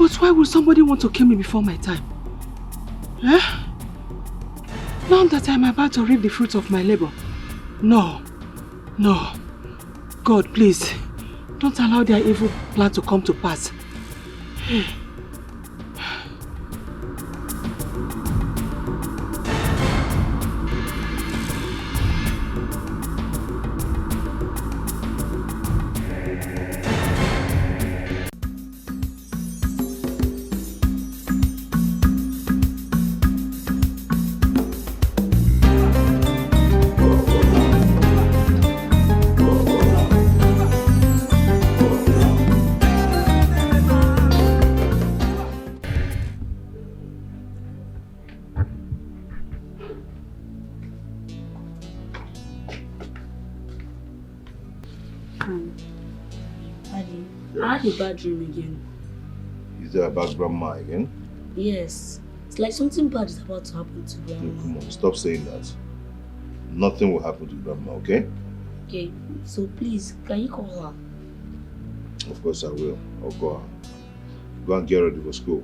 But why would somebody want to kill me before my time? Eh? Now that I'm about to reap the fruits of my labor. No. No. God, please. Don't allow their evil plan to come to pass. I had a bad dream again. Is there about grandma again? Yes. It's like something bad is about to happen to grandma. No, come on, stop saying that. Nothing will happen to grandma, okay? Okay, so please, can you call her? Of course I will. I'll call her. Go and get ready for school.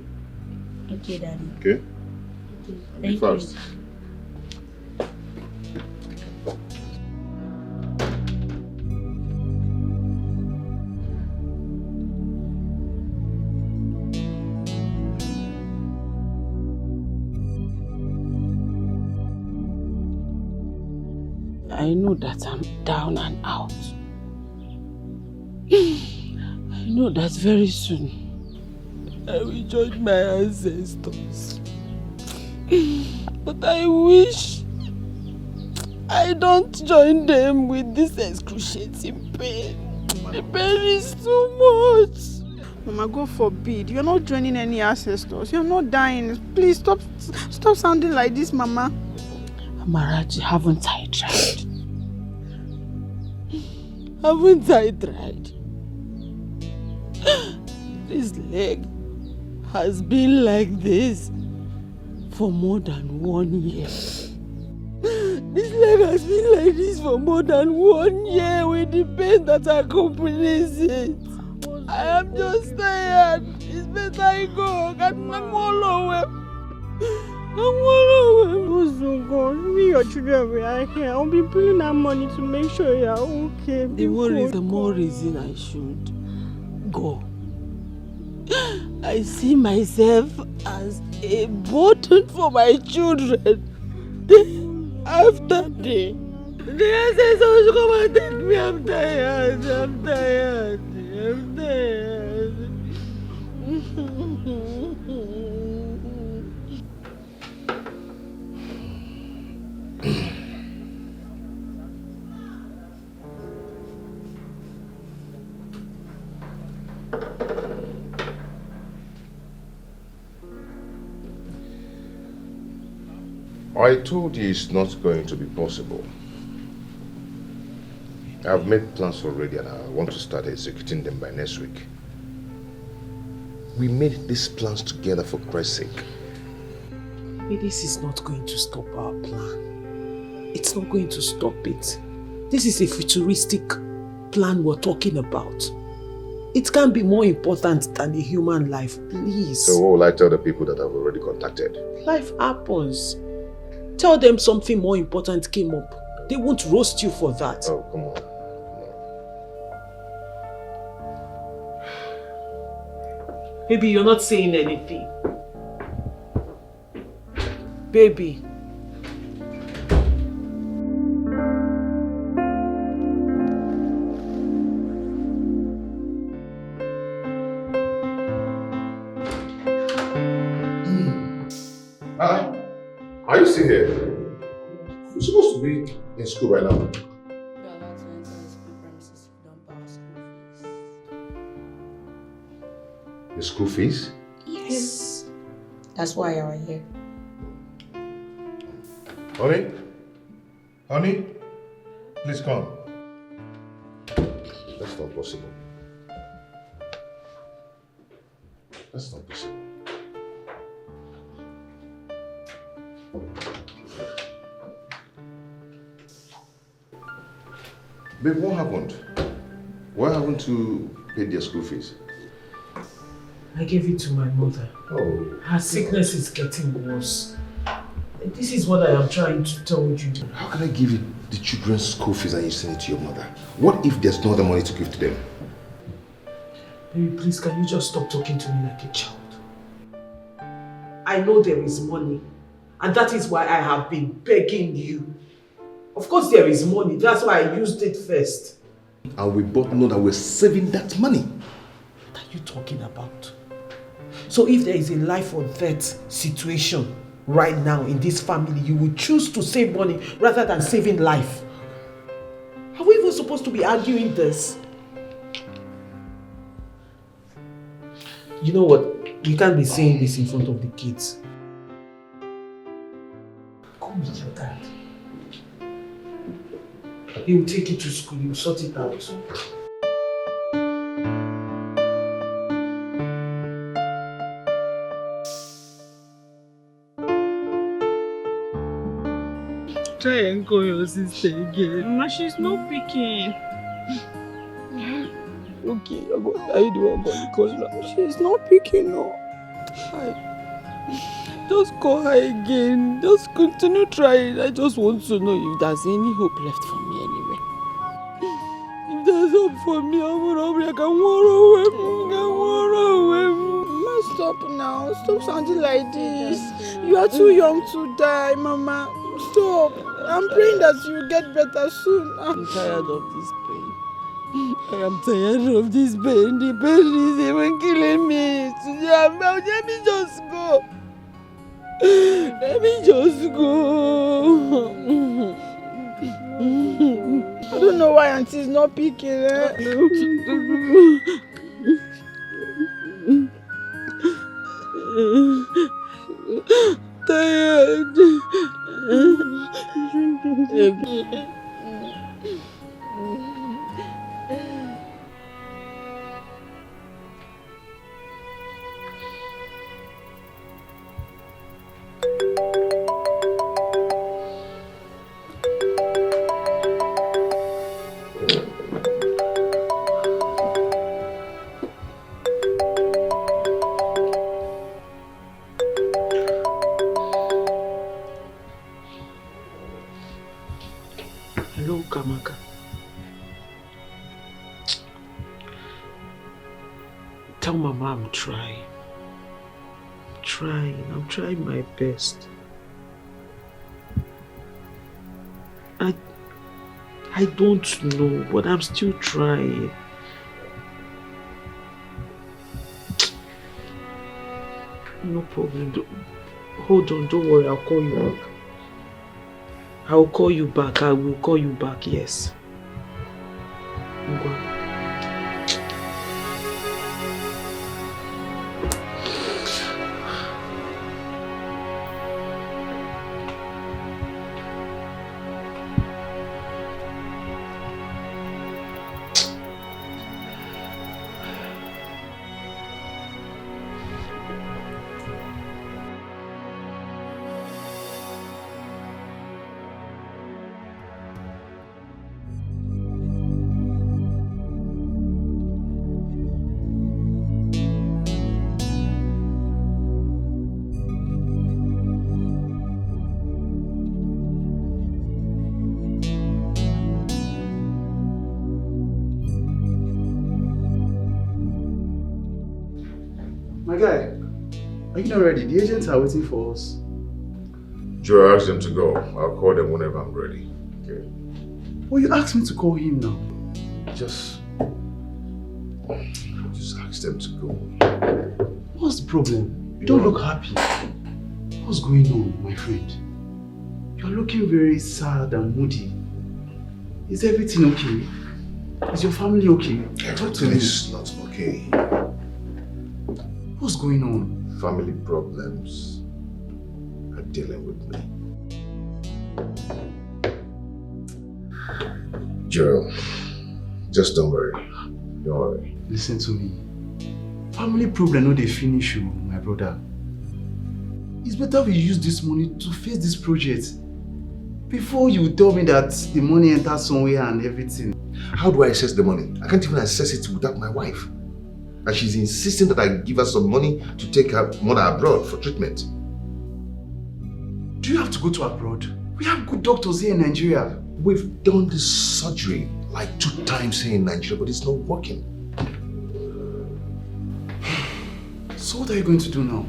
Okay, Daddy. Okay? Okay. Be Thank fast. you. I know that I'm down and out. I know that very soon I will join my ancestors. But I wish I don't join them with this excruciating pain. The pain is too much. Mama, God forbid. You're not joining any ancestors. You're not dying. Please stop sounding like this, Mama. Amarachi, haven't I tried? Haven't I tried? This leg has been like this for more than 1 year. This leg has been like this for more than 1 year with the pain that accompanies it. I am just tired. It's better I go. I'm all over. Oh God, me and your children we are here. I'll be pulling that money to make sure you are okay. The more reason I should go. I see myself as a burden for my children. Day after day. The ancestors come and take me. I'm tired. I told you it's not going to be possible. I've made plans already and I want to start executing them by next week. We made these plans together for Christ's sake. But this is not going to stop our plan. It's not going to stop it. This is a futuristic plan we're talking about. It can't be more important than a human life, please. So what will I tell the people that I've already contacted? Life happens. Tell them something more important came up. They won't roast you for that. Oh, come on. Baby, you're not saying anything. Baby. Are you still here? You're supposed to be in school right now. You're allowed to enter the school premises if you don't pay our school fees. The school fees? Yes. That's why you are here. Honey? Honey? Please come. That's not possible. That's not possible. Babe, what happened? Why haven't you paid their school fees? I gave it to my mother. Oh. Her sickness is getting worse. This is what I am trying to tell you. How can I give you the children's school fees and you send it to your mother? What if there's no other money to give to them? Baby, please, can you just stop talking to me like a child? I know there is money, and that is why I have been begging you. Of course there is money, that's why I used it first. And we both know that we're saving that money. What are you talking about? So if there is a life or death situation right now in this family, you would choose to save money rather than saving life. Are we even supposed to be arguing this? You know what? You can't be saying this in front of the kids. Come with your dad. He will take you to school, he will sort it out. Try and call your sister again. Mama, she's not picking. Okay, are you the one going to call her? She's not picking, no. Just call her again. Just continue trying. I just want to know if there's any hope left for me anyway. If there's hope for me, I can walk away. Mama, stop now. Stop sounding like this. You are too young to die, Mama. Stop. I'm praying that you get better soon. I'm tired of this pain. I am tired of this pain. The pain is even killing me. Let me just go. Let me just go. I don't know why Auntie's not picking. Tired. Hello, Kamaka. Tell Mama I'm trying. I'm trying my best. I don't know, but I'm still trying. No problem. Hold on, don't worry, I'll call you back. I'll call you back. I will call you back, yes. Ngwa. My guy, are you not ready? The agents are waiting for us. Joe, ask them to go. I'll call them whenever I'm ready. Okay. Well, you asked me to call him now. Just ask them to go. What's the problem? You don't look happy. What's going on, my friend? You're looking very sad and moody. Is everything okay? Is your family okay? Talk to me. It's not okay. What's going on? Family problems are dealing with me. Joe, just don't worry. Don't worry. Listen to me. Family problem no dey finish you, my brother. It's better we use this money to face this project before you tell me that the money enters somewhere and everything. How do I access the money? I can't even access it without my wife. And she's insisting that I give her some money to take her mother abroad for treatment. Do you have to go to abroad? We have good doctors here in Nigeria. We've done this surgery like 2 times here in Nigeria, but it's not working. So what are you going to do now?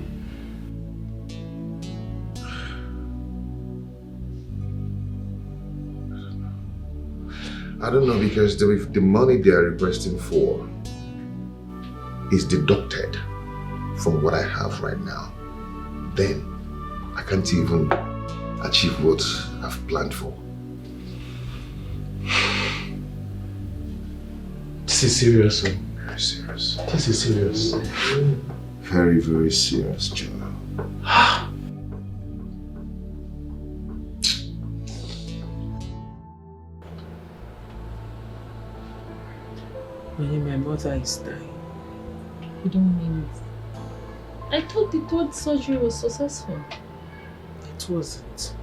I don't know, because the money they are requesting for is deducted from what I have right now. Then I can't even achieve what I've planned for. This is serious, sir. Very serious. This is serious. Very, very serious, Joe. Only my mother is dying. You don't mean it. I thought the 3rd surgery was successful. It wasn't.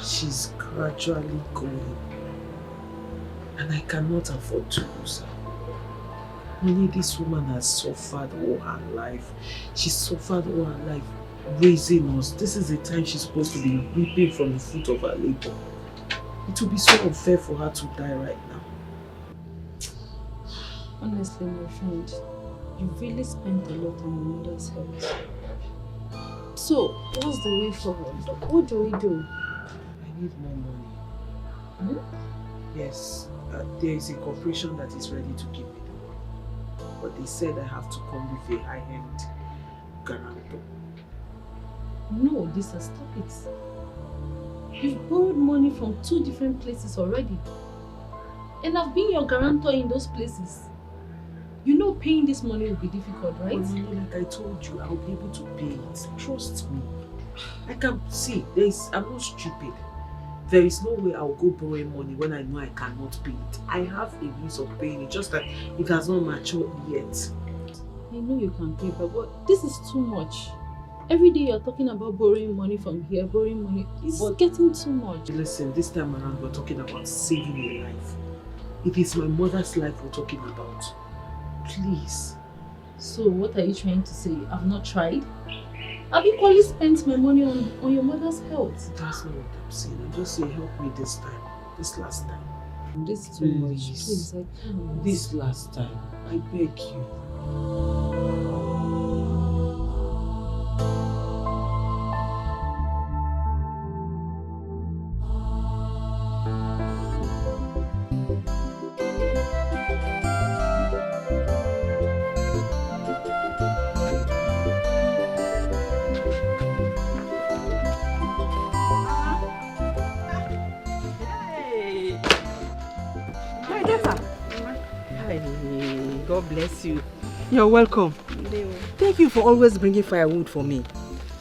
She's gradually going. And I cannot afford to lose her. Only this woman has suffered all her life. She suffered all her life raising us. This is the time she's supposed to be reaping from the fruit of her labor. It would be so unfair for her to die right now. Honestly, my friend, you really spent a lot on your mother's health. So, what's the way forward? What do we do? I need more money. Yes, there is a corporation that is ready to give me the money. But they said I have to come with a high-end guarantor. No, Lisa, stop it. You've borrowed money from 2 different places already. And I've been your guarantor in those places. You know paying this money will be difficult, right? Like I told you, I'll be able to pay it. Trust me. I can see, I'm not stupid. There is no way I'll go borrowing money when I know I cannot pay it. I have a means of paying it, just that it has not matured yet. I know you can pay, but this is too much. Every day you're talking about borrowing money from here, borrowing money. It's getting too much. Listen, this time around we're talking about saving a life. It is my mother's life we're talking about. Please. So what are you trying to say? I've not tried? I've equally spent my money on your mother's health. That's not what I'm saying. I'm just saying help me this time. This last time. This is too much. Please, I can't. This last time. I beg you. God bless you. You're welcome. Thank you for always bringing firewood for me.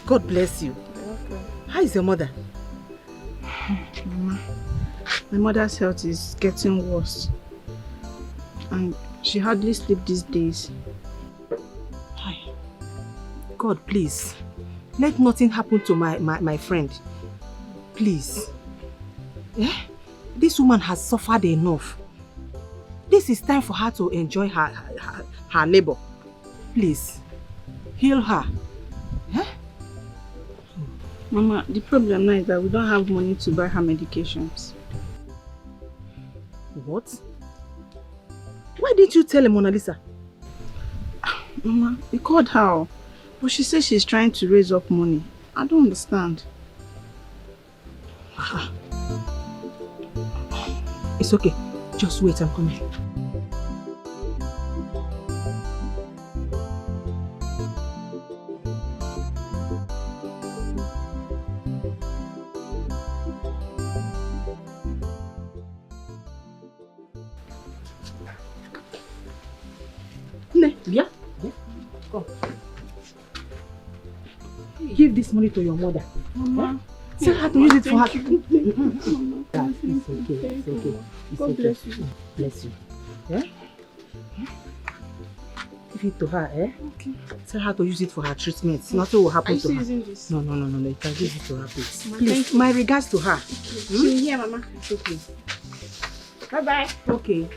God bless you. You're welcome. How is your mother? Mama, my mother's health is getting worse. And she hardly sleeps these days. Hi. God, please. Let nothing happen to my friend. Please. Yeah? This woman has suffered enough. This is time for her to enjoy her labor. Please, heal her. Eh? Mama, the problem now is that we don't have money to buy her medications. What? Why didn't you tell Mona Lisa? Mama, we called her, but she says she's trying to raise up money. I don't understand. It's okay. Just wait, I'm coming. Yeah? Come. Give this money to your mother. Mama. Tell her to use it for her. Mama. It's okay, it's okay. It's God okay. bless you. Bless you. Yeah? Give it to her, eh? Okay. Tell her to use it for her treatment. Nothing will happen to her. Using this? No. You can give it to her, please. Mama, Please, my regards to her. She's here, Mama. It's okay. Bye-bye. Okay.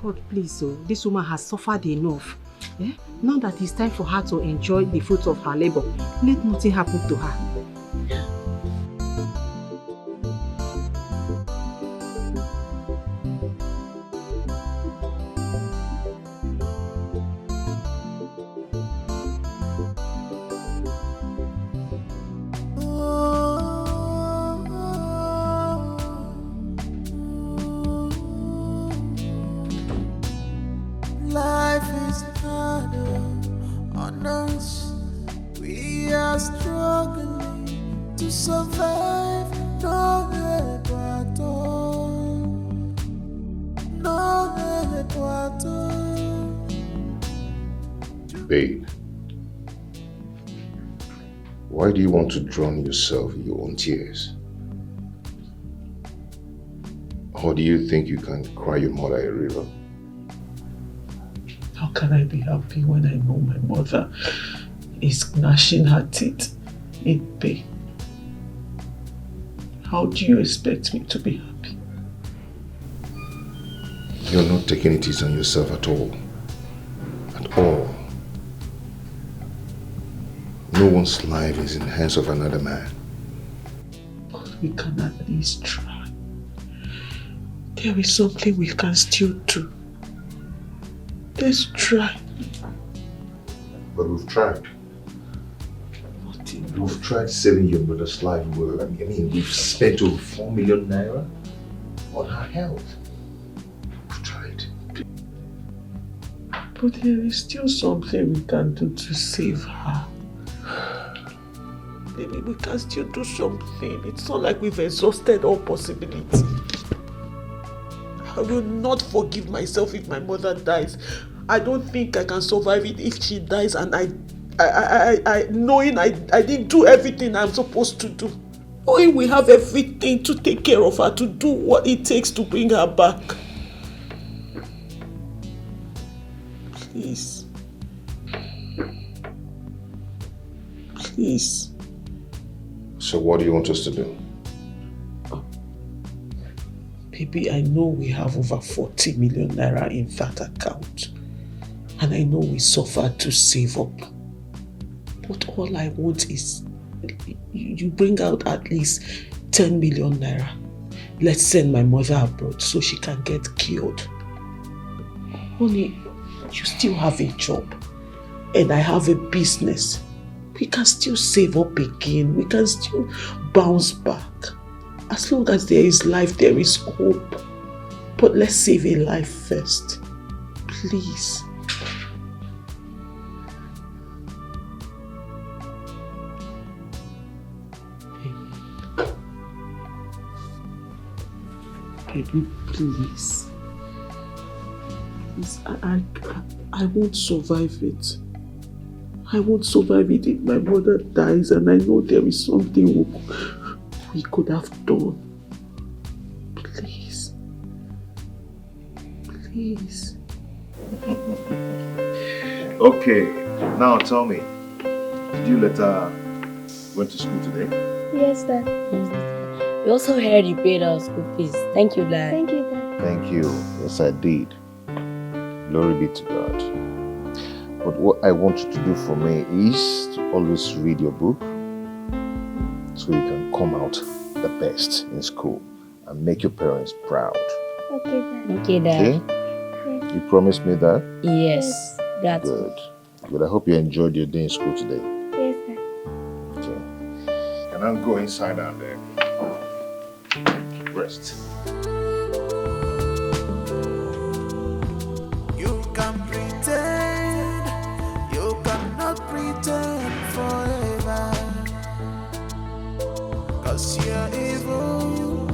God, please, this woman has suffered enough. Eh? Now that it's time for her to enjoy the fruits of her labor, let nothing happen to her. Babe, why do you want to drown yourself in your own tears? Or do you think you can cry your mother a river? How can I be happy when I know my mother is gnashing her teeth in pain? How do you expect me to be happy? You're not taking it easy on yourself at all. At all. No one's life is in the hands of another man. But we can at least try. There is something we can still do. Let's try. But we've tried. We've tried saving your mother's life. I mean, we've spent over 4 million naira on her health. We've tried. But there is still something we can do to save her. Maybe we can still do something. It's not like we've exhausted all possibilities. I will not forgive myself if my mother dies. I don't think I can survive it if she dies and knowing I didn't do everything I'm supposed to do. Knowing we have everything to take care of her, to do what it takes to bring her back. Please. Please. So what do you want us to do? Baby, I know we have over 40 million naira in that account. And I know we suffered to save up. But all I want is you bring out at least 10 million naira. Let's send my mother abroad so she can get cured. Honey, you still have a job. And I have a business. We can still save up again. We can still bounce back. As long as there is life, there is hope. But let's save a life first. Please. Baby, please. Please, I won't survive it. I won't survive it if my mother dies, and I know there is something we could have done. Please. Please. Okay, now tell me, did you let her went to school today? Yes, Dad. We also heard you paid our school fees. Thank you, Dad. Thank you, Dad. Thank you. Yes, I did. Glory be to God. But what I want you to do for me is to always read your book so you can come out the best in school and make your parents proud. Okay, Dad. Okay, Dad. Okay? Yes. You promise me that? Yes, that's Good. Good. I hope you enjoyed your day in school today. Yes, Dad. Okay. Can I go inside and rest? You can pretend, you cannot pretend forever. 'Cause you're evil.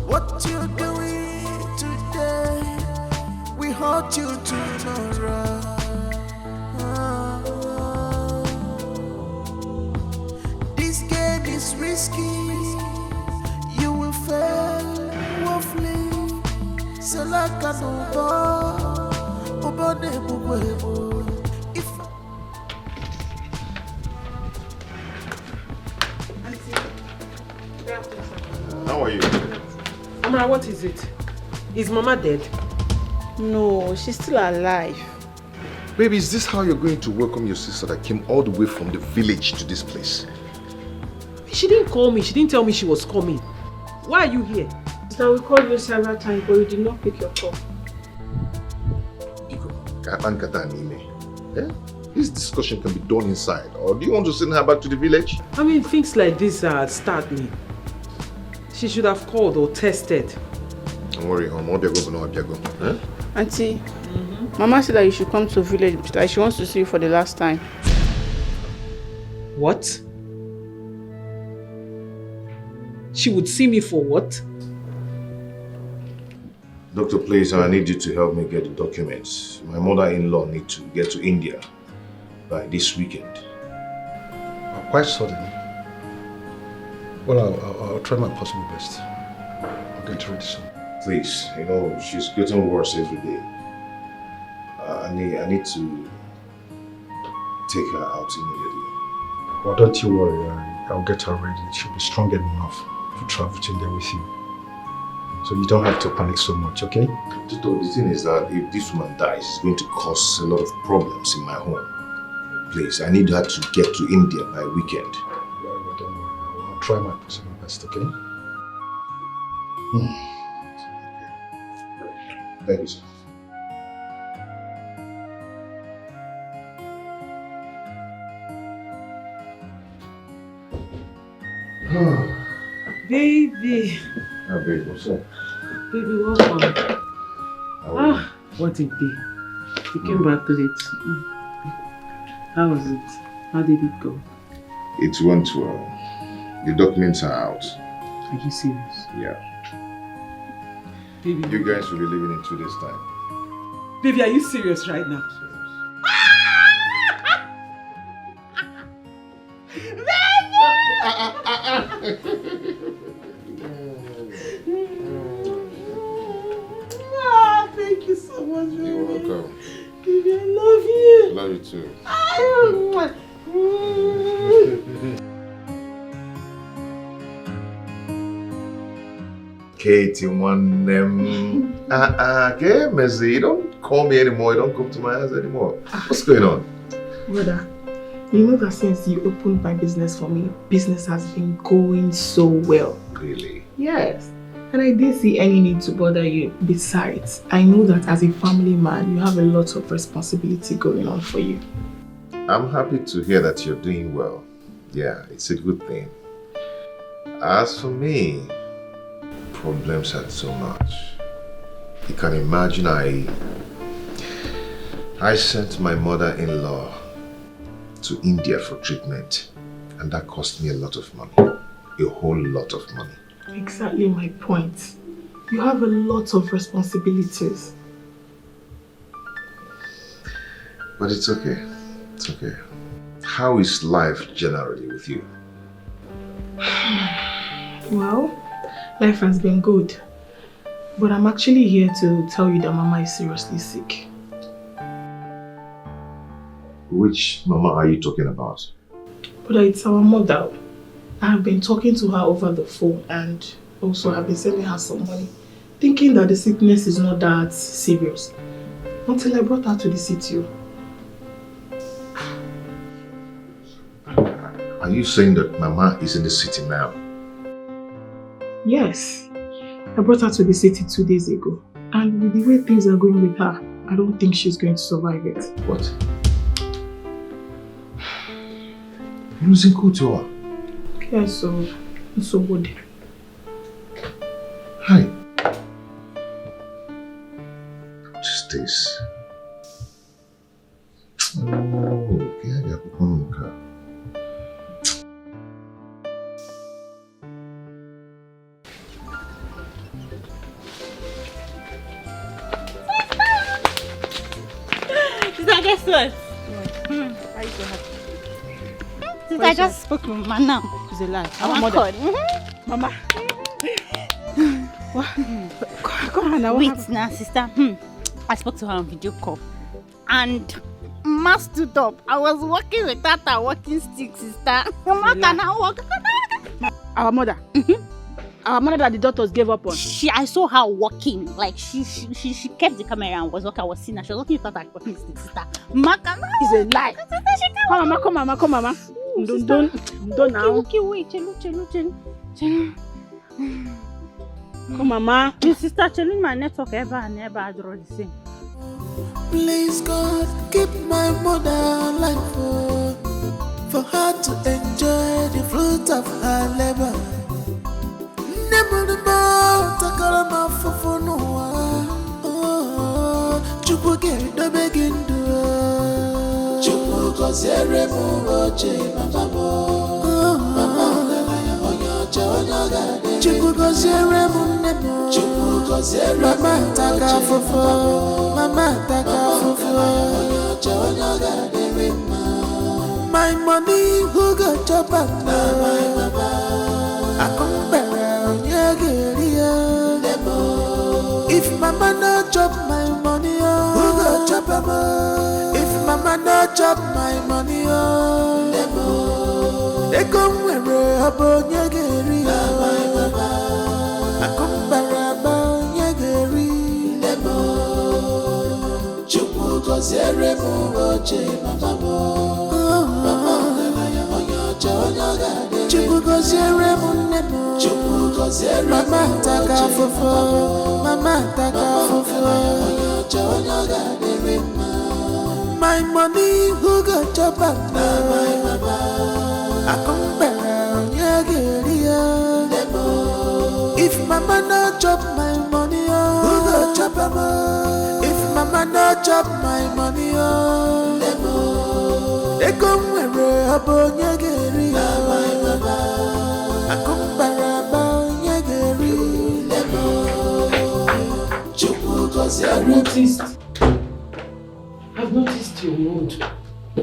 What you're doing today, we hurt you tomorrow. This game is risky. You will fail woefully. So like an if How are you? Mama, what is it? Is Mama dead? No, she's still alive. Baby, is this how you're going to welcome your sister that came all the way from the village to this place? She didn't call me. She didn't tell me she was coming. Why are you here? Sister, we called you several times, but you did not pick your call. This discussion can be done inside. Or do you want to send her back to the village? I mean, things like this start me. She should have called or tested. Don't worry, home. Huh? Auntie, Mama said that you should come to the village, that she wants to see you for the last time. What? She would see me for what? Doctor, please, I need you to help me get the documents. My mother-in-law needs to get to India by this weekend. Quite sudden. Well, I'll try my possible best. I'll get ready soon. Please, you know, she's getting worse every day. I need to take her out immediately. Well, don't you worry. I'll get her ready. She'll be strong enough to travel to India with you. So you don't have to panic so much, okay? Tuto, the thing is that if this woman dies, it's going to cause a lot of problems in my home. Please, I need her to get to India by weekend. Well, don't worry. I'll try my possible best, okay? Thank you, sir. Baby. Baby, what's up? Baby, welcome. What a day. You came back late. How was it? How did it go? It went well. The documents are out. Are you serious? Yeah. Baby. You guys will be leaving in 2 days' time. Baby, are you serious right now? Thank you so much, baby. You're welcome. Baby, I love you. Love you too. Katie, one okay, Messi, don't call me anymore. You don't come to my house anymore. What's going on? Brother, you know that since you opened my business for me, business has been going so well. Really? Yes. And I didn't see any need to bother you. Besides, I know that as a family man, you have a lot of responsibility going on for you. I'm happy to hear that you're doing well. Yeah, it's a good thing. As for me, problems had so much. You can imagine I sent my mother-in-law to India for treatment, and that cost me a lot of money. A whole lot of money. Exactly my point. You have a lot of responsibilities. But it's okay. It's okay. How is life generally with you? Well, life has been good. But I'm actually here to tell you that Mama is seriously sick. Which Mama are you talking about? But it's our mother. I have been talking to her over the phone and also have been sending her some money, thinking that the sickness is not that serious. Until I brought her to the city. Are you saying that Mama is in the city now? Yes. I brought her to the city 2 days ago. And with the way things are going with her, I don't think she's going to survive it. What? You're losing Kutua? Yeah, so good. Hi. What is this? Oh, okay, I got one car. Sister, guess what? Why are you so happy? Sister, I just spoke to Mama now. It's a lie. Our mother. Mama. What? Come on now. Wait now, sister. I spoke to her on video call. And Mama stood up. I was walking without her walking stick, sister. Mama cannot walk. Our mother. Our mother that the doctors gave up on. I saw her walking. Like she kept the camera and was walking. I was seeing her. She was walking without her walking with the sister. Makana. It's a lie. Come mama. Don't now. Okay, wait. Chelu. Come mama. Your sister Chelu, my network ever and ever I draw the same. Please God, keep my mother alive for her to enjoy the fruit of her labor. Never the more takarama for no one. Chupu get the begin do. Chupu cause every move mama Chupu cause every move Chupu cause every mama taka fofo. My money who got chop up now. I come back around if mama no chop my money, who got chop up? If mama no chop my money, they come where I born yagiri. I come back around yagiri. Chupu cause every move Chupu cause every mama taka fofo. My money who got chop up now. I come back around if mama no chop my money, who got chop up? If mama no chop my money, they come where I born yagiri. I come back around yagiri. I've noticed your mood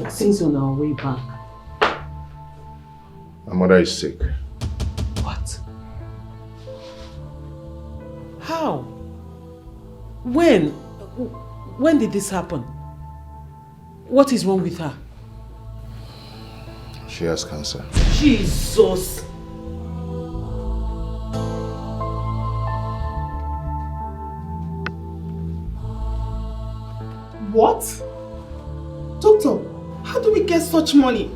since on our way back. My mother is sick. What? How? When? When did this happen? What is wrong with her? She has cancer. Jesus! What? Doctor, how do we get such money?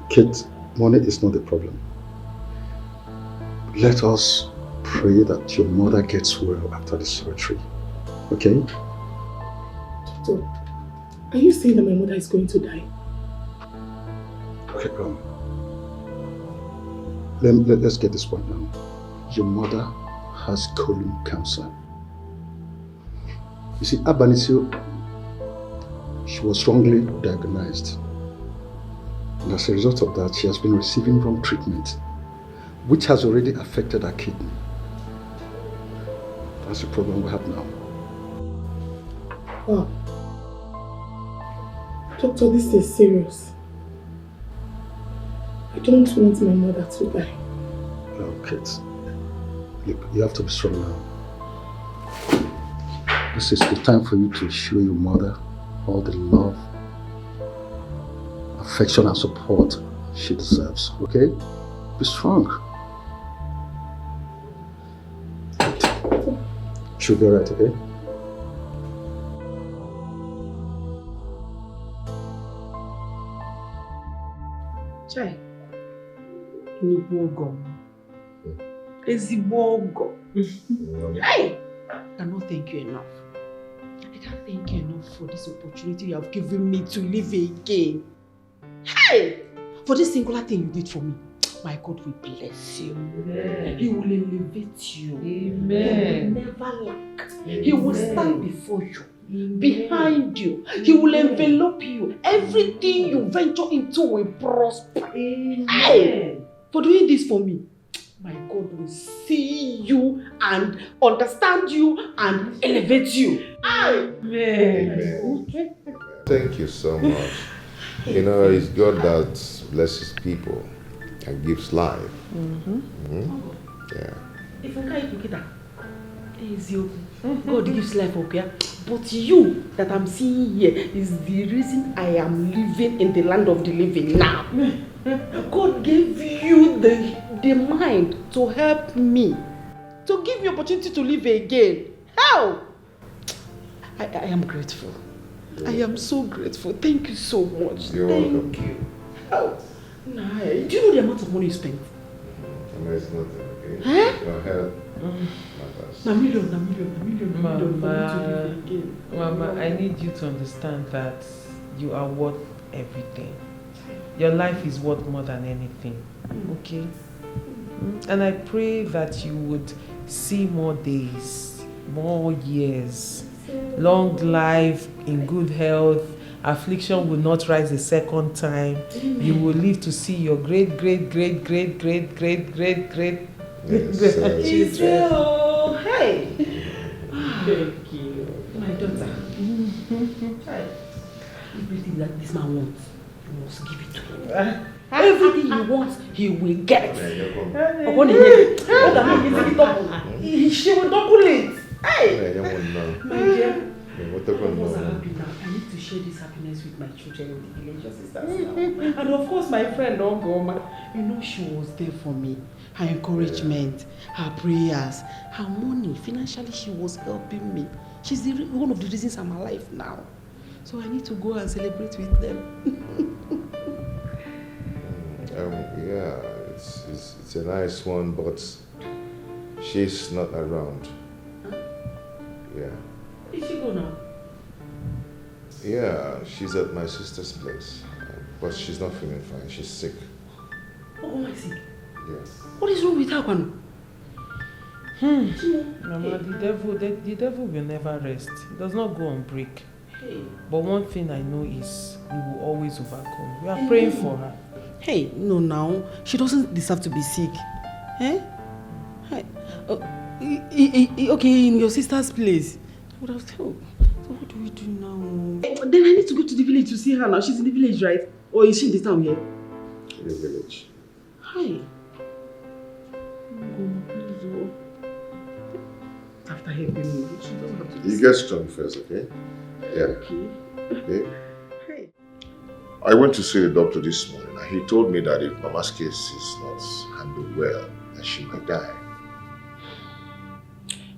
Kate, money is not the problem. Let us pray that your mother gets well after the surgery. Okay? Doctor, are you saying that my mother is going to die? Okay, let's get this one now. Your mother has colon cancer. You see, Abanisio, she was wrongly diagnosed. And as a result of that, she has been receiving wrong treatment, which has already affected her kidney. That's the problem we have now. Wow. Doctor, this is serious. I don't want my mother to die. Oh, Kate. Look, you have to be strong now. This is the time for you to show your mother all the love, affection and support she deserves, okay? Be strong. She'll be alright, okay? Chai. Nibogo. Ezibogo. Hey! I cannot thank you enough. I can't thank you enough for this opportunity you have given me to live again. Hey! For this singular thing you did for me, my God will bless you. Amen. He will elevate you. Amen. He will never lack. Amen. He will stand before you, behind you. He will envelop you. Everything you venture into will prosper. Amen. Hey! For doing this for me, my God will see you and understand you and elevate you. Amen. Amen. Thank you so much. You know, it's God that blesses people and gives life. Yeah. If you can't get that, God gives life, okay? But you that I'm seeing here is the reason I am living in the land of the living now. God gave you the mind to help me, to give me opportunity to live again. How? I am grateful. I am so grateful. Thank you so much. You're welcome. welcome. You. How? Nah, do you know the amount of money you spent? No, it's nothing, okay? Huh? Your help. Mama, I need you to understand that you are worth everything. Your life is worth more than anything, okay? And I pray that you would see more days, more years, long life, in good health. Affliction will not rise a second time. You will live to see your great Yes, hey! Thank you. My daughter. Everything that this man wants, you must give it to him. Everything he wants, he will get. She will double it. Hey! My dear. I need to share this happiness with my children in the village, your sisters now. And of course my friend Ogoma, you know she was there for me. Her encouragement, her prayers, her money, financially she was helping me. She's one of the reasons I'm alive now. So I need to go and celebrate with them. Yeah, it's a nice one, but she's not around. Huh? Yeah. Where did she go now? Yeah, she's at my sister's place, but she's not feeling fine. She's sick. Oh, am I sick? Yes. What is wrong with her, Kwanu? Mama, the devil will never rest. He does not go on break. Hey. But one thing I know is we will always overcome. We are praying for her. Hey, no, now she doesn't deserve to be sick. Eh? Hey. Okay, in your sister's place. What else? So what do we do now? Then I need to go to the village to see her now. She's in the village, right? Or is she in the town here? In the village. Hi. After helping me, she doesn't have to be You sick. get strong first, okay? Yeah. Okay. Okay. I went to see the doctor this morning and he told me that if Mama's case is not handled well, that she might die.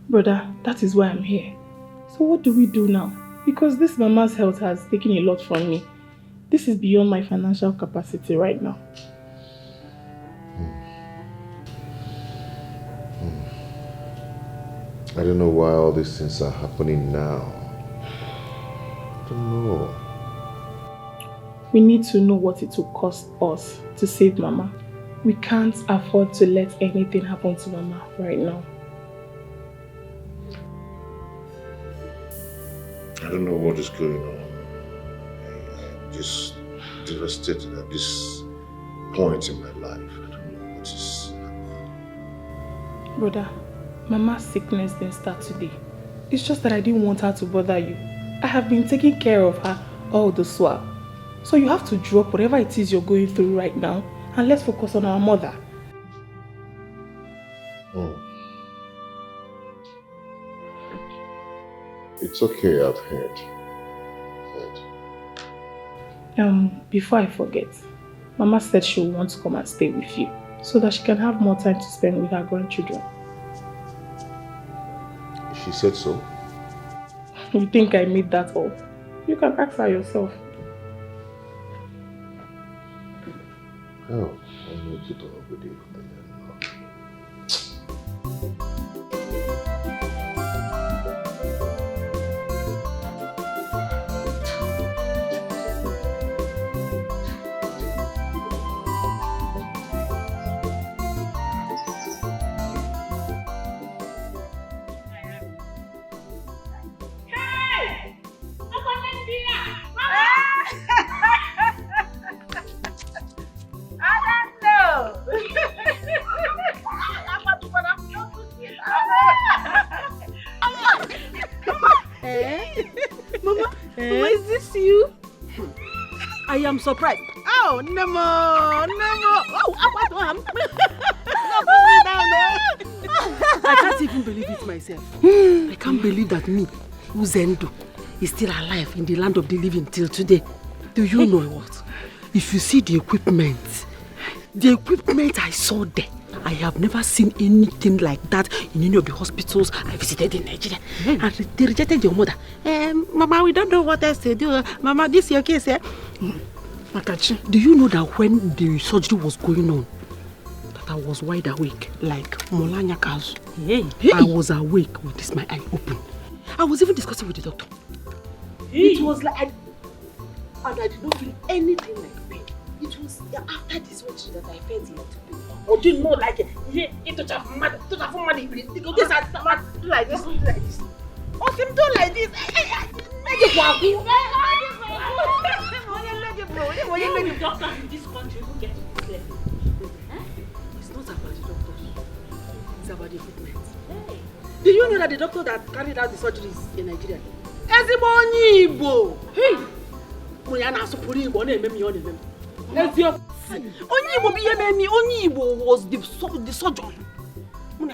Brother, that is why I'm here. So what do we do now? Because this Mama's health has taken a lot from me. This is beyond my financial capacity right now. I don't know why all these things are happening now. I don't know. We need to know what it will cost us to save Mama. We can't afford to let anything happen to Mama right now. I don't know what is going on. I'm just devastated at this point in my life. I don't know what is happening. Brother, Mama's sickness didn't start today. It's just that I didn't want her to bother you. I have been taking care of her all this while. So you have to drop whatever it is you're going through right now and let's focus on our mother. It's okay, I've heard. Before I forget, Mama said she'll want to come and stay with you so that she can have more time to spend with her grandchildren. She said so? You think I made that up? You can ask her yourself. Oh, I need to talk with you. I'm surprised. Oh, Nemo. Oh, I can't even believe it myself. I can't believe that me, Uzendo is still alive in the land of the living till today. Do you know what? If you see the equipment I saw there, I have never seen anything like that in any of the hospitals I visited in Nigeria. And they rejected your mother. Mama, we don't know what else to do. Mama, this is your case. Do you know that when the surgery was going on, that I was wide awake, like Molanya Kazu? I was awake with this, my eye open. I was even discussing with the doctor. It was like, and I did not feel anything like pain. It was after this surgery that I felt it to pain. Or do you know, like, it touched a mad, this do like this, do like this. Or him do like this. Doctors in this country who get it clear. It's not about the doctors. It's about the equipment. Do you know that the doctor that carried out the surgeries in Nigeria? Onny Micheal was the surgeon. You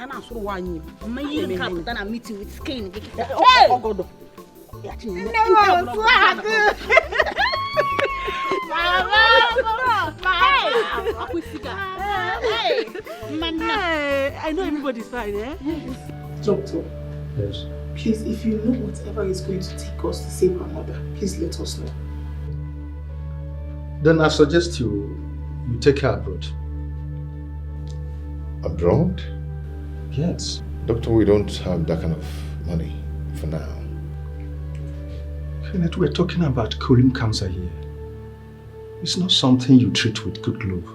even can't put on a meeting with skin. I know everybody's fine, eh? Doctor. Yes. Please, if you know whatever is going to take us to save our mother, please let us know. Then I suggest you take her abroad. Abroad? Yes. Doctor, we don't have that kind of money for now. Kenneth, we're talking about colon cancer here. It's not something you treat with good glove.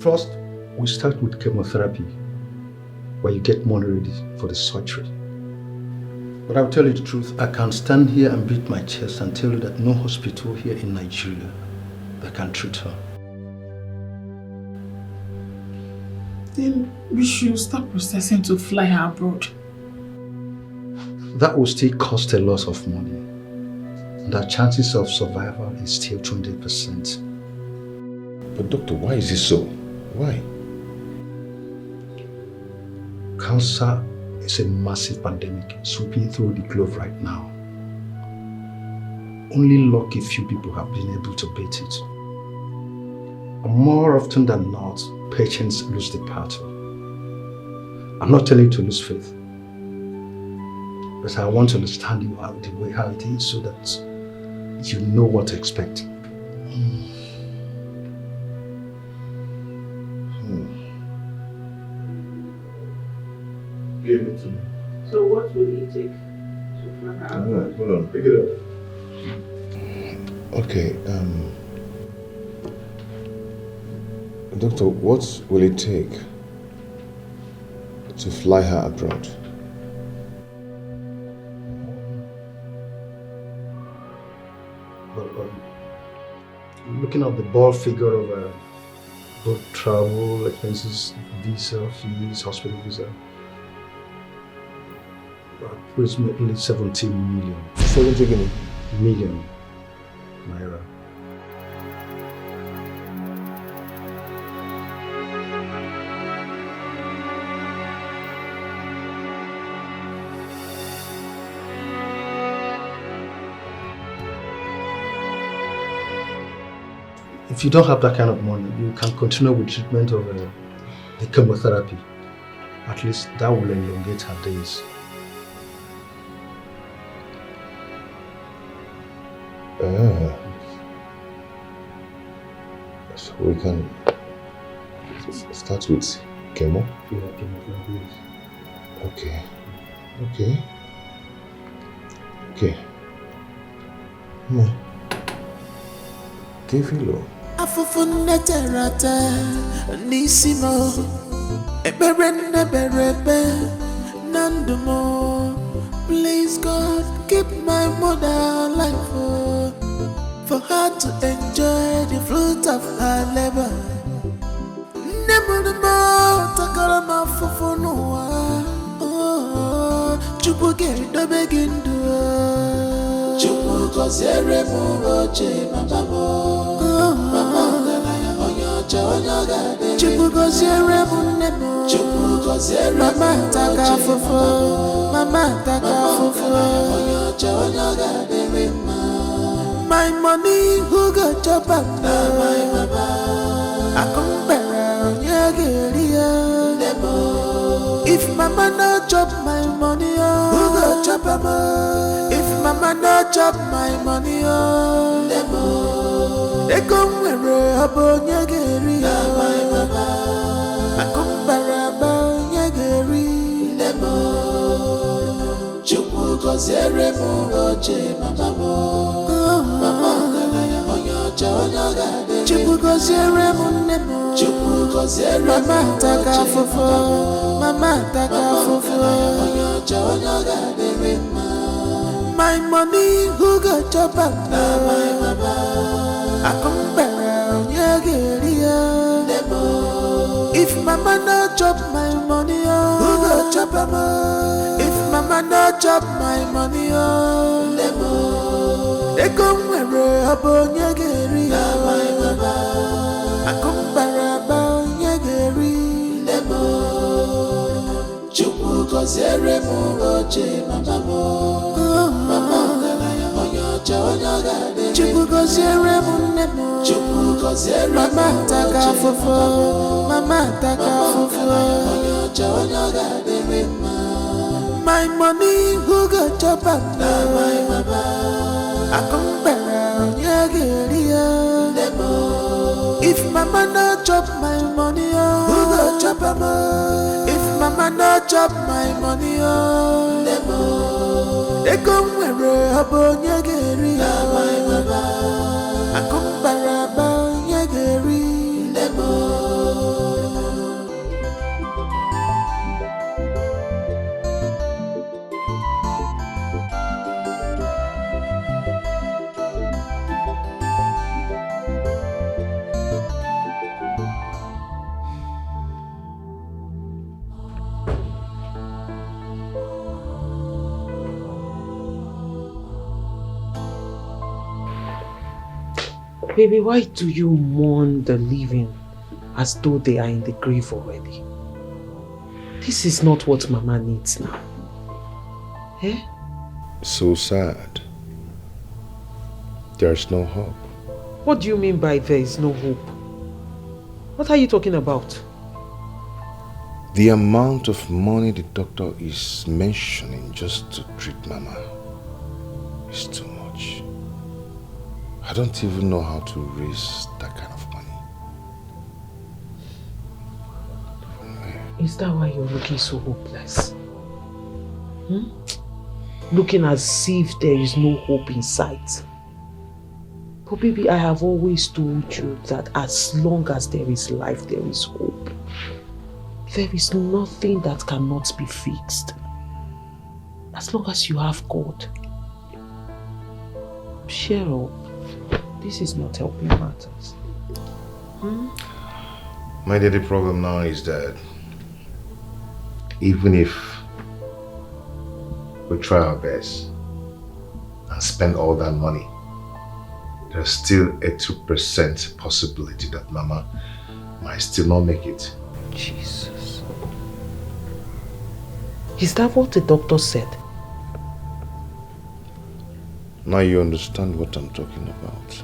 First, we start with chemotherapy, where you get money ready for the surgery. But I'll tell you the truth, I can't stand here and beat my chest and tell you that no hospital here in Nigeria that can treat her. Then we should start processing to fly her abroad. That will still cost a lot of money. And our chances of survival is still 20%. But doctor, why is this so? Why? Cancer is a massive pandemic sweeping through the globe right now. Only lucky few people have been able to beat it. And more often than not, patients lose the battle. I'm not telling you to lose faith, but I want to understand you how it is so that you know what to expect. Give it to me. So what will it take to fly her abroad? Alright, hold on, pick it up. Okay, doctor, what will it take to fly her abroad? Well, looking at the ball figure of both travel expenses, visa fees, hospital visa, approximately 17 million. 70 million naira. If you don't have that kind of money, you can continue with treatment of the chemotherapy. At least that will elongate her days. So we can start with chemo? Yeah, chemotherapy. Okay. Kefilo. Afufune terata nisimo eberene berebe nandumo. Please God keep my mother alive for her to enjoy the fruit of her labor. Never takarama fufunuwa chupuge do begindu chupuko zere muroche mababo mama ganaya onyoga chupuko zere munemo chupuko zere mama taka fufu My money who got chop up now, my mama. I come back if mama no chop my money, who got chop up? If mama no chop my money, they come where a bonya geri, my mama. I come back about Yageri, Chupu Cosere Moche, Mama, Chupu Cosere Monemo, Chupu Cosere, Mama Taka Fofo, Mama Taka Fofo, my money who got chop up now, my mama. I come back Yageri. If mama no chop my money, who go chop mama? If mama no chop my money, they come where a bonya geri, my mama. I come baraba yageri, Chupu Cosere Moche, mama, mama, Chupu Cosere Monemo, Chupu Cosere, Mama Taka Fofo, Mama Taka Fofo. My money who got chop up now, my mama. I come back Yageria. If mama no chop my money, who got chop mama? If mama no chop my money, they come where a bonya geri, my mama. I come baraba yageri, Baby, why do you mourn the living as though they are in the grave already? This is not what Mama needs now. Eh? So sad. There's no hope. What do you mean by there is no hope? What are you talking about? The amount of money the doctor is mentioning just to treat Mama is too much. I don't even know how to raise that kind of money. Is that why you're looking so hopeless? Looking as if there is no hope in sight. But baby, I have always told you that as long as there is life, there is hope. There is nothing that cannot be fixed. As long as you have God. Cheer up. This is not helping matters. My dear, the problem now is that even if we try our best and spend all that money, there's still a 2% possibility that Mama might still not make it. Jesus. Is that what the doctor said? Now you understand what I'm talking about.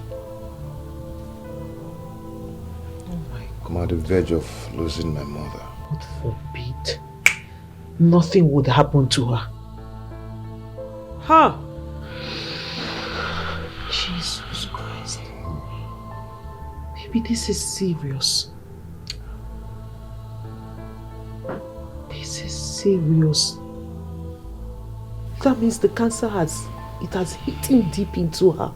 I'm at the verge of losing my mother. God forbid. Nothing would happen to her. Huh? Jesus Christ. Baby, this is serious. This is serious. That means the cancer has hit deep into her.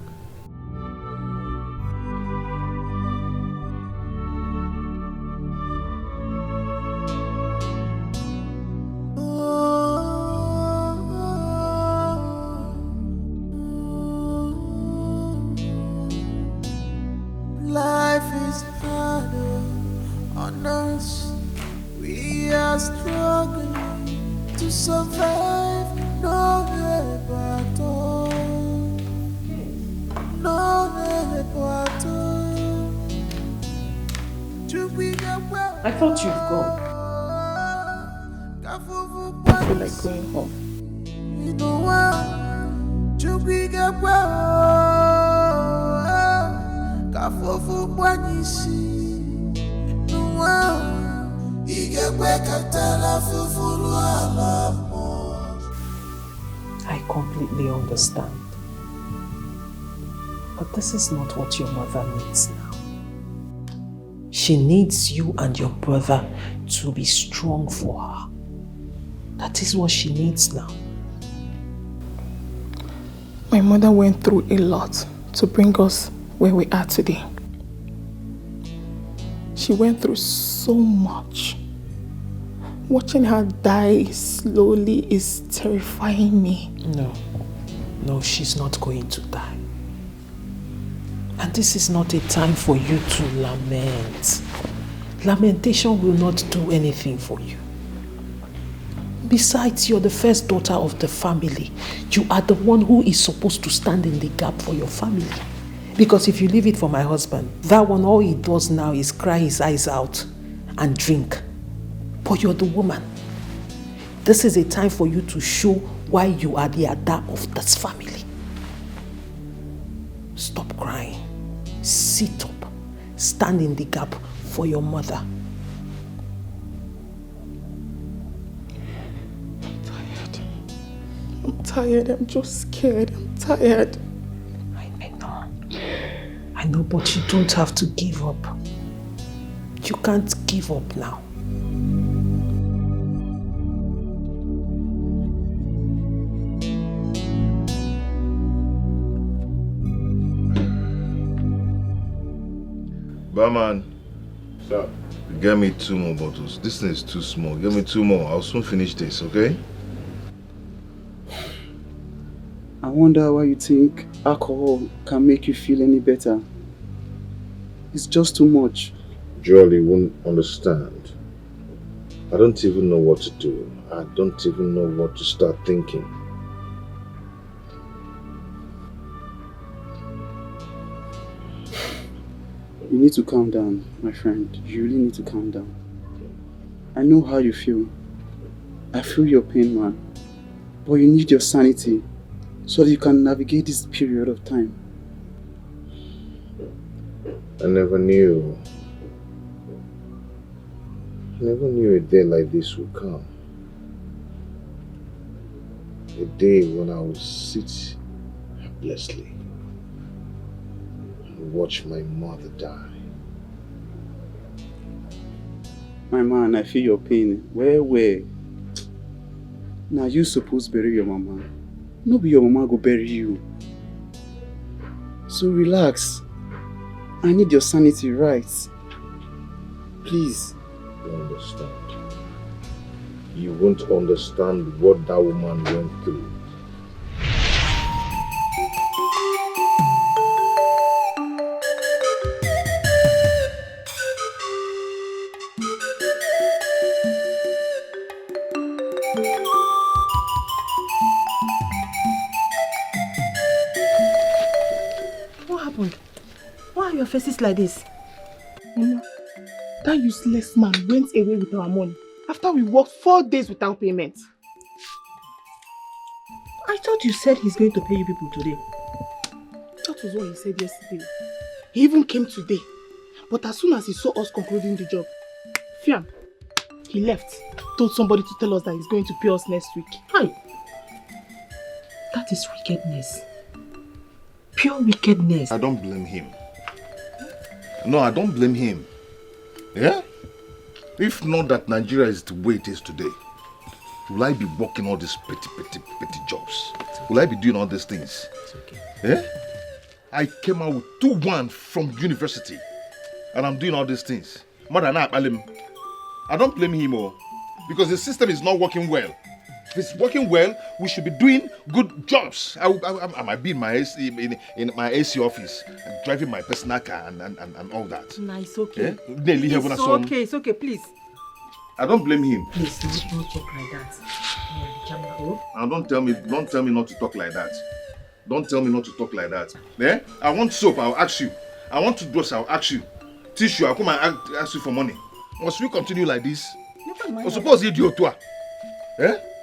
life is harder on us. We are struggling to survive. No help at all. No help at all. I thought you've gone. I feel like going home. wanyisi. I completely understand. But this is not what your mother needs now. She needs you and your brother to be strong for her. That is what she needs now. My mother went through a lot to bring us where we are today. She went through so much. Watching her die slowly is terrifying me. No, she's not going to die. And this is not a time for you to lament. Lamentation will not do anything for you. Besides, you're the first daughter of the family. You are the one who is supposed to stand in the gap for your family. Because if you leave it for my husband, that one, all he does now is cry his eyes out and drink. But you're the woman. This is a time for you to show why you are the Ada of this family. Stop crying. Sit up. Stand in the gap for your mother. I'm tired. I'm just scared. I'm tired. I know, but you don't have to give up. You can't give up now. Barman, sir, get me 2 more bottles. This thing is too small. Get me 2 more. I'll soon finish this, okay? I wonder why you think alcohol can make you feel any better. It's just too much. Jolly won't understand. I don't even know what to do. I don't even know what to start thinking. You need to calm down, my friend. You really need to calm down. I know how you feel. I feel your pain, man. But you need your sanity so that you can navigate this period of time. I never knew a day like this would come. A day when I would sit helplessly and watch my mother die. My man, I feel your pain. Where? Now you supposed to bury your mama. No be your mama go bury you. So relax. I need your sanity, right? Please. You understand. You won't understand what that woman went through. What happened? Why are your faces like this? Mama, that useless man went away with our money after we worked 4 days without payment. I thought you said he's going to pay you people today. That was what he said yesterday. He even came today. But as soon as he saw us concluding the job, Fiam, he left. Told somebody to tell us that he's going to pay us next week. Hi. That is wickedness. Pure wickedness. I don't blame him. No, I don't blame him. Yeah? If not that Nigeria is the way it is today, will I be working all these petty jobs? Will I be doing all these things? It's okay. Yeah? I came out with 2-1 from university and I'm doing all these things. I don't blame him because the system is not working well. If it's working well, we should be doing good jobs. I might be in my AC office, driving my personal car and all that. Nah, it's okay. Yeah? It's okay, please. I don't blame him. Please, don't talk like that. Now don't tell me not to talk like that. Don't tell me not to talk like that. Yeah? I want soap, I'll ask you. I want to dress, I'll ask you. Tissue, I'll come and ask you for money. Must we continue like this? I suppose idiot too. Eh?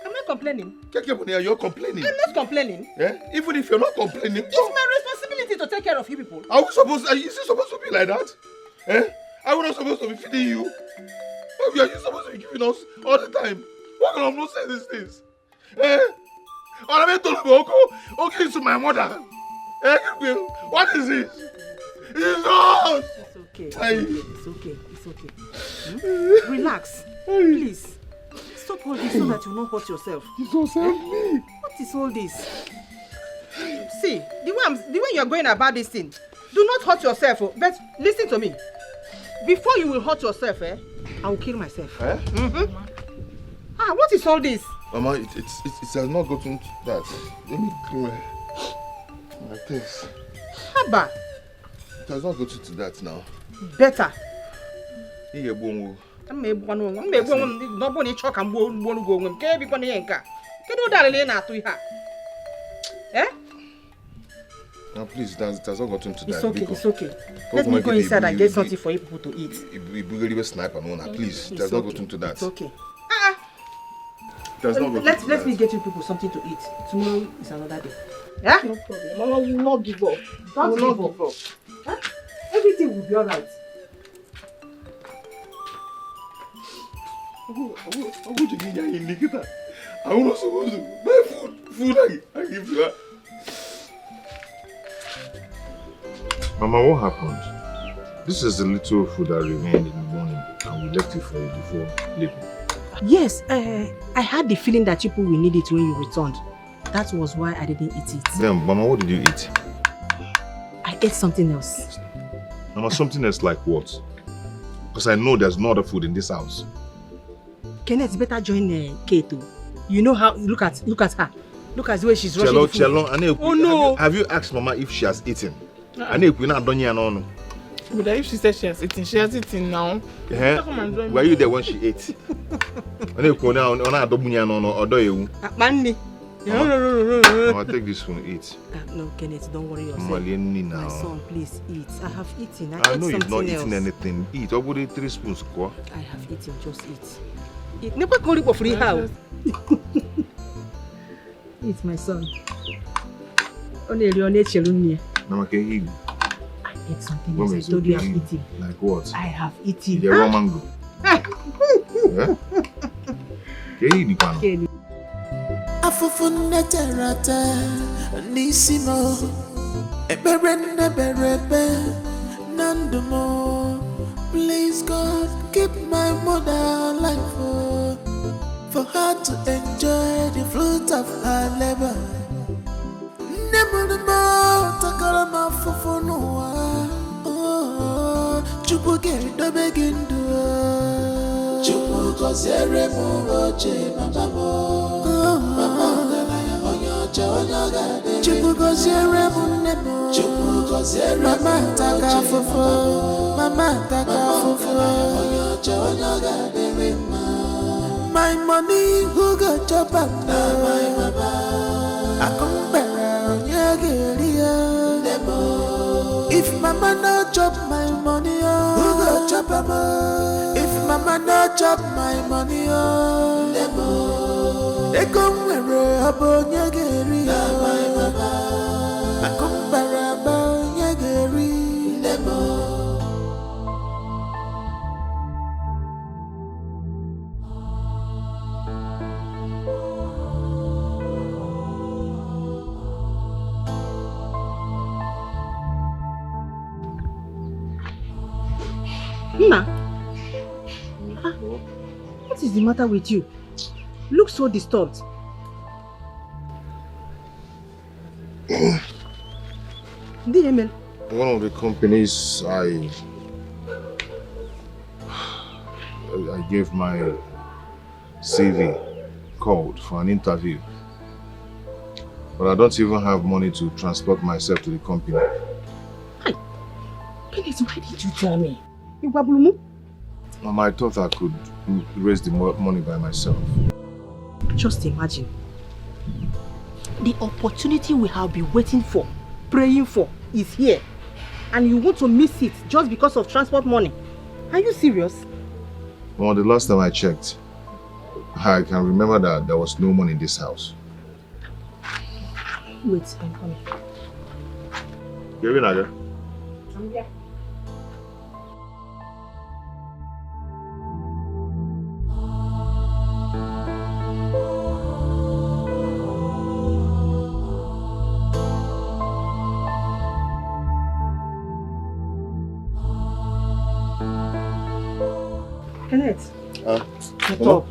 I'm not complaining. You're complaining. I'm not complaining. Yeah? Even if you're not complaining. It's my responsibility to take care of you people. Is it supposed to be like that? Eh? Are we not supposed to be feeding you? Why are you supposed to be giving us all the time? Why can I not say these things? Eh? All I told you, okay, to my mother. Eh? What is this? It's not! It's okay. It's okay. It's okay. Hmm? Relax. Please. Stop all this so that you not hurt yourself. Jesus, help me. What is all this? See, the way you're going about this thing, do not hurt yourself. Oh. But listen to me. Before you will hurt yourself, I will kill myself. Eh? What is all this? Mama, it has not gotten to that. Let me clean my things. Haba. It has not gotten to that now. Better. Here, bongo. I'm a nobody chalk and won't go when Gaby Bonyanka. Can you darling to her? Eh? Now, please, it has not gotten to that. It's okay, it's okay. Let me go inside and get something for you people to eat. Sniper, please. It has not gotten to that. It's okay. Let me get you people something to eat. Tomorrow is another day. Yeah? No problem. Mama will not give up. Don't give up. Huh? Everything will be alright. I'm not supposed to buy food I give you. Mama, what happened? This is the little food that remained in the morning and we left it for you before leaving. Yes, I had the feeling that people will need it when you returned. That was why I didn't eat it. Then, Mama, what did you eat? I ate something else. Mama, something else like what? Because I know there's no other food in this house. Kenneth, better join Kate. You know how, look at her. Look at the way she's rushing the food. Oh no! Have you asked Mama if she has eaten? But if she said she has eaten now. Yeah. Were you there when she ate? No, I'll take this one, eat. No, Kenneth, don't worry yourself. My son, please eat. I have eaten. I know you've not eaten anything. Eat. I'll put 3 spoons. I have eaten. Just eat. Eat. Never call it for free. How? Eat, my son. Mama, can you eat? I ate something else. I told you I've eaten. Like what? I have eaten. The raw mango. Yeah? Can you eat? Afufune terata nisimo eberende berebe nandumo. Please God, keep my mother alive for her to enjoy the fruit of her labor. Nemuno takarama fufunuwa chupuke dobegindu chupuko zere muoche mamamo. My money who got chop up now, my mama. I come back if mama no chop my money, who got chop up? If mama no chop my money, they come where a bonya geri, my mama. I come baraba nyageri, lemo. Nna, what is the matter with you? Look so disturbed. One of the companies I gave my CV called for an interview, but I don't even have money to transport myself to the company. Hi, Kenneth, why did you tell me? Mama, I thought I could raise the money by myself. Just imagine. The opportunity we have been waiting for, praying for, is here. And you want to miss it just because of transport money. Are you serious? Well, the last time I checked, I can remember that there was no money in this house. Wait, I'm coming. You're in, Naga? I'm here. Kenneth. Shut up.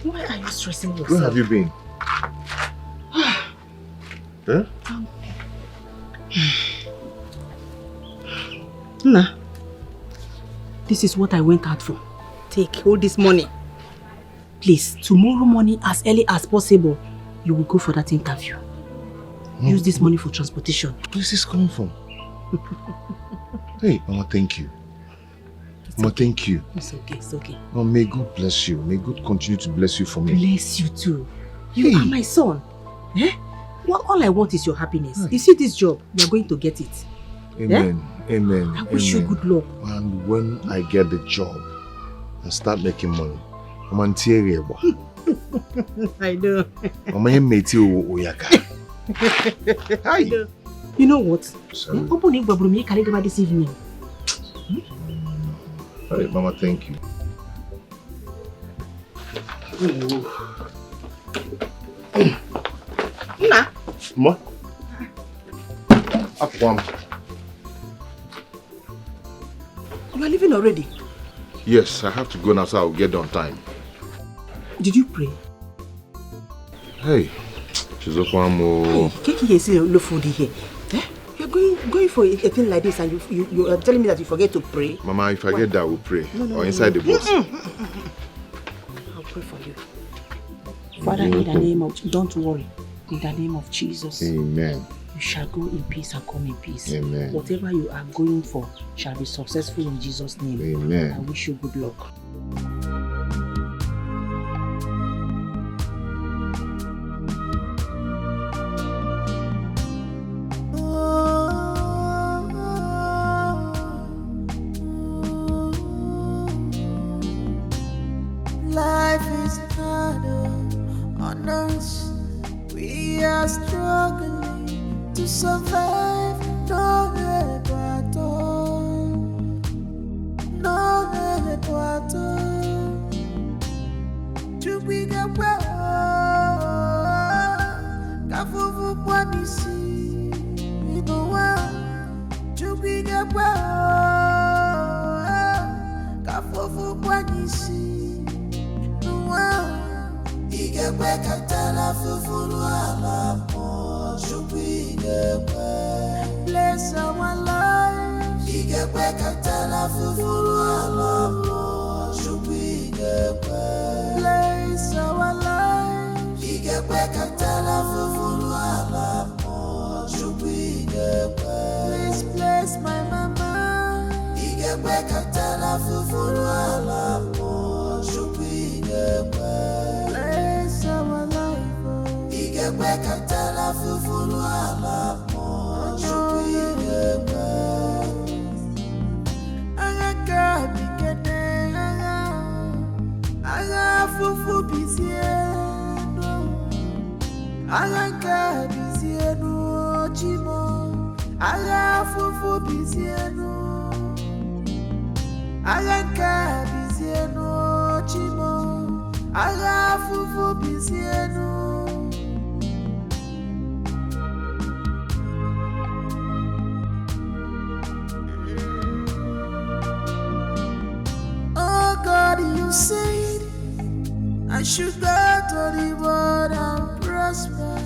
Why are you stressing yourself? Where have you been? Huh? Nah. This is what I went out for. Take all this money. Please, tomorrow morning as early as possible, you will go for that interview. Use this money for transportation. Where is this coming from? Hey, Mama, thank you. Mama, thank you. It's okay, it's okay. Mama, may God bless you. May God continue to bless you for me. Bless you too. You are my son. Eh? Well, all I want is your happiness. You see this job, you are going to get it. Amen. Eh? Amen. I wish you good luck. And when I get the job and start making money, I'm on Tiereba. I know. I'm a mate Oyaka. Hi. You know what? Sorry. Open EBUBE calendar this evening. Hey, Mama, thank you. Nah. Ma? Up one. You are leaving already? Yes, I have to go now so I'll get on time. Did you pray? Hey, she's up one more. Keki here say no food here. Eh? You're going for a thing like this and you are telling me that you forget to pray? Mama, if I get that, we'll pray. No, or inside the box. I'll pray for you. Father, in the name of... Don't worry. In the name of Jesus. Amen. You shall go in peace and come in peace. Amen. Whatever you are going for shall be successful in Jesus' name. Amen. I wish you good luck. Life is harder on us. We are struggling to survive. No help at all. No help at all. To be the well, Kafufu Kwanisi, you know what? To be the well, Kafufu Kwanisi. Igwe katala fufulu alapo Igwe bless our lives. Igwe katala fufulu alapo Igwe bless our lives. Igwe katala fufulu alapo Igwe please bless my mama. Igwe katala fufulu alapo bless our life. Igwe katala fufulu alapo Igwe Aga bikene Aga fufu bizieno Aga bizieno Chimo Aga fufu bizieno Aga bizieno Chimo Aga fufu bizieno. Oh God, you said I should go to the world and prosper.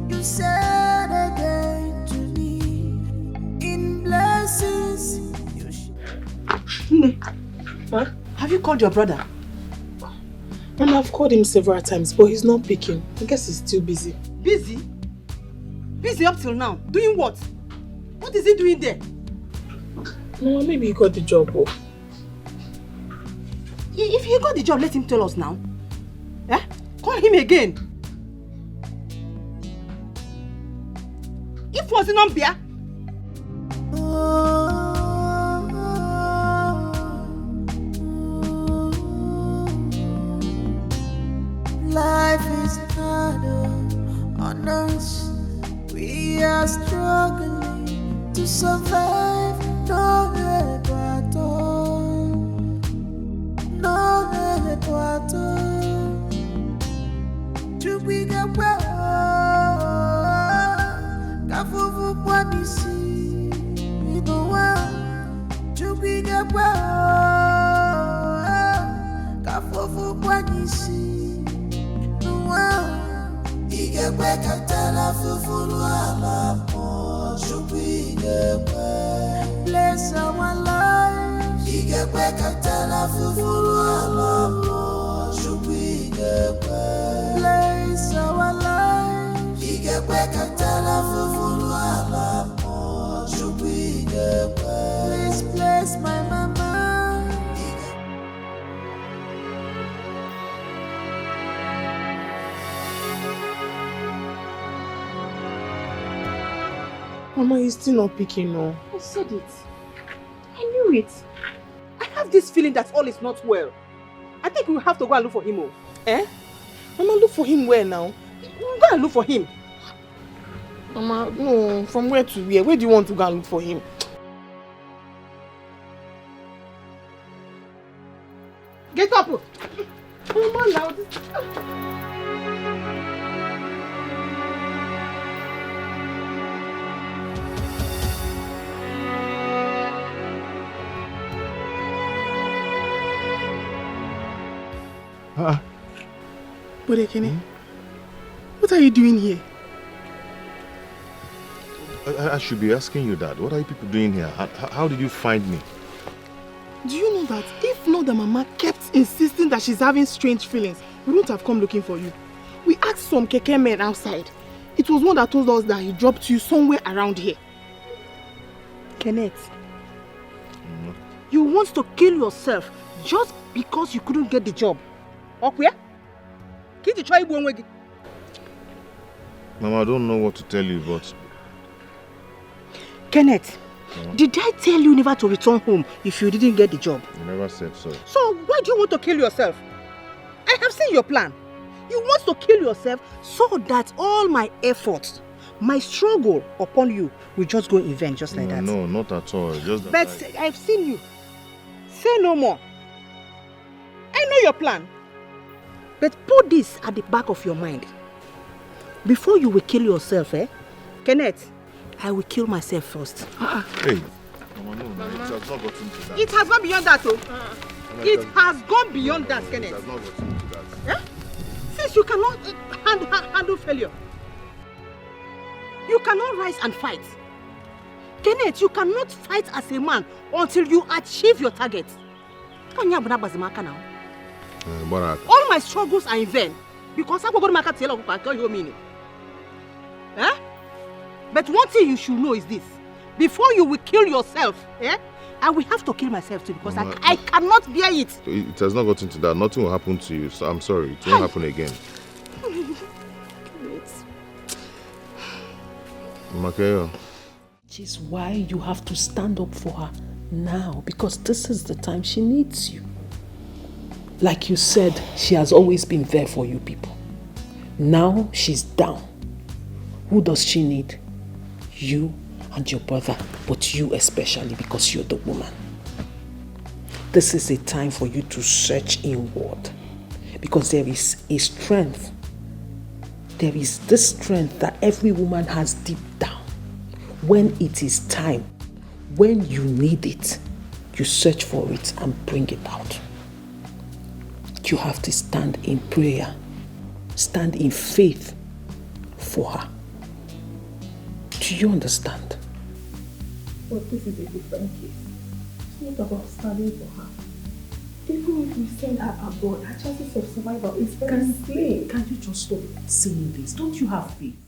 You said again to me in blessings. Huh? Have you called your brother? Mama, I've called him several times, but he's not picking. I guess he's still busy. Busy? Busy up till now? Doing what? What is he doing there? Mama, maybe he got the job. Oh. If he got the job, let him tell us now. Eh? Call him again. If was not beer. Life is harder on us. We are struggling to survive. No help at all. No help at all. To be the well, Kafufu Kwanisi, you know what? To be the well. Igwe katana fufulu alapo Shupi Igwe Bless our lives Igwe katana fufulu alapo Shupi Igwe Bless our lives Igwe katana fufulu alapo Shupi Igwe Please bless my mama. Mama, you're still not picking up. I said it. I knew it. I have this feeling that all is not well. I think we will have to go and look for him. Eh? Mama, look for him where now? We'll go and look for him. Mama, no. From where to where? Where do you want to go and look for him? Get up! Mama, now. But Ekene, what are you doing here? I should be asking you that. What are you people doing here? How did you find me? Do you know that if not that Mama kept insisting that she's having strange feelings, we wouldn't have come looking for you. We asked some keke men outside. It was one that told us that he dropped you somewhere around here. Kenneth, you want to kill yourself just because you couldn't get the job. Okay? Mama, I don't know what to tell you, but... Kenneth, did I tell you never to return home if you didn't get the job? You never said so. So why do you want to kill yourself? I have seen your plan. You want to kill yourself so that all my efforts, my struggle upon you will just go in vain, just like that. No, not at all. Just that but I've seen you. Say no more. I know your plan. But put this at the back of your mind. Before you will kill yourself, Kenneth, I will kill myself first. Hey, Mama, no, it has not gotten to that. It has gone beyond that, It has gone beyond that, Kenneth. It has not gotten to that. Since you cannot handle failure, you cannot rise and fight. Kenneth, you cannot fight as a man until you achieve your target. All my struggles are in vain because I'm going to tell you meaning. But one thing you should know is this: before you will kill yourself, I will have to kill myself too because I cannot bear it. It has not gotten to that. Nothing will happen to you, so I'm sorry. It won't happen again. Makeo. Which is why you have to stand up for her now, because this is the time she needs you. Like you said, she has always been there for you people. Now she's down. Who does she need? You and your brother, but you especially because you're the woman. This is a time for you to search inward, because there is a strength. There is this strength that every woman has deep down. When it is time, when you need it, you search for it and bring it out. You have to stand in prayer, stand in faith for her. Do you understand? But this is a different case. It's not about standing for her. Even if we send her abroad, her chances of survival is very slim. Can't you just stop saying this? Don't you have faith?